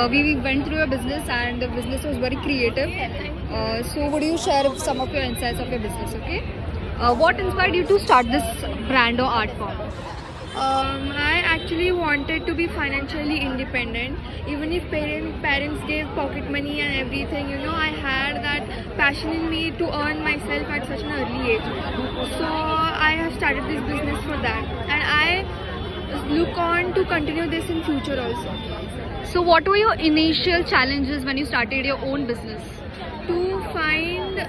we went through your business and the business was very creative. So would you share some of your insights of your business, okay? What inspired you to start this brand or art form? I actually wanted to be financially independent. Even if parents gave pocket money and everything, I had that passion in me to earn myself at such an early age. So I have started this business for that, and I look on to continue this in future also. So what were your initial challenges when you started your own business? To find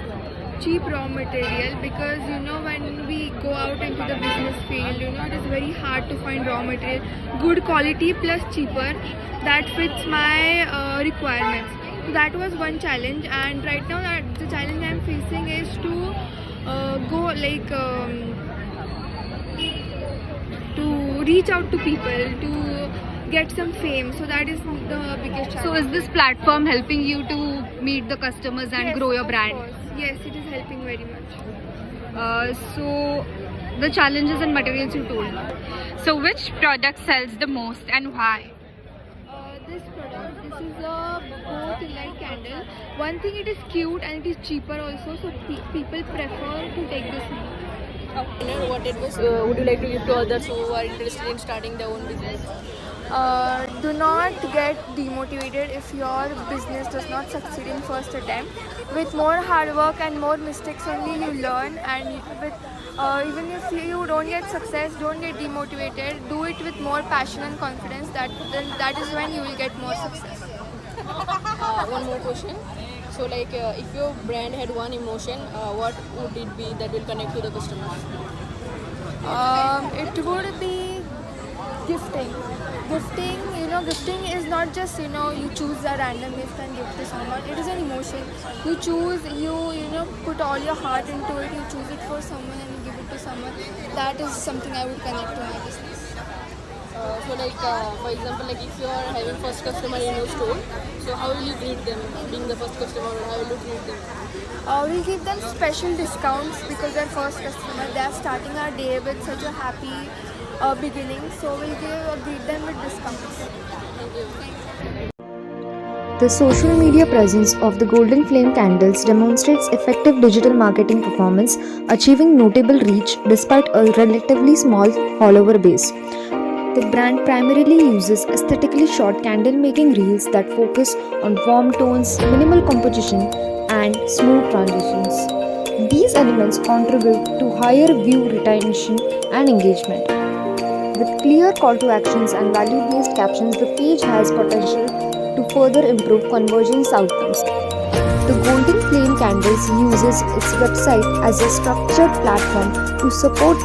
cheap raw material, because when we go out into the business field, it is very hard to find raw material good quality plus cheaper that fits my requirements. So that was one challenge, and right now the challenge I am facing is to to reach out to people to get some fame. So that is the biggest challenge. So is this platform helping you to meet the customers and Yes, grow your of brand? course. Yes, it is helping very much. So the challenges and materials you told. So which product sells the most and why? This product, this is a boat light candle. One thing, it is cute and it is cheaper also, so people prefer to take this one. What advice would you like to give to others who are interested in starting their own business? Do not get demotivated if your business does not succeed in first attempt. With more hard work and more mistakes only you learn, and with even if you don't get success, don't get demotivated. Do it with more passion and confidence. That is when you will get more success. One more question. So if your brand had one emotion, what would it be that will connect to the customers? It would be gifting. Gifting is not just you choose a random gift and give to someone. It is an emotion. You choose, you put all your heart into it. You choose it for someone and you give it to someone. That is something I would connect to my business. For example, if you are having first customer in your store, so how will you greet them? Being the first customer, how will you greet them? We'll give them special discounts because they're first customer. They are starting our day with such a happy beginning. So we'll greet them with discounts. Thank you. The social media presence of the Golden Flame Candles demonstrates effective digital marketing performance, achieving notable reach despite a relatively small follower base. The brand primarily uses aesthetically short candle making reels that focus on warm tones, minimal composition, and smooth transitions. These elements contribute to higher view retention and engagement. With clear call to actions and value-based captions, the page has potential to further improve conversion outcomes. The Golden Flame Candles uses its website as a structured platform to support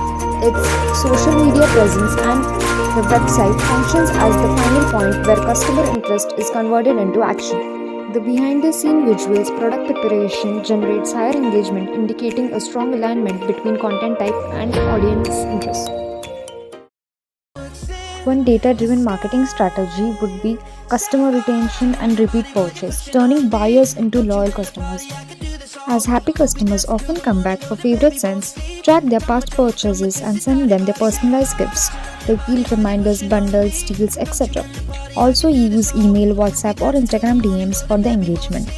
its social media presence, and the website functions as the final point where customer interest is converted into action. The behind-the-scene visuals product preparation generates higher engagement, indicating a strong alignment between content type and audience interest. One data-driven marketing strategy would be customer retention and repeat purchase, turning buyers into loyal customers. As happy customers often come back for favorite scents, track their past purchases and send them their personalized gifts, repeat reminders, bundles, deals, etc. Also use email, WhatsApp or Instagram DMs for the engagement.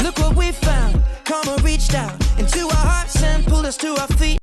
Look what we found. Karma reached out into our hearts and pulled us to our feet.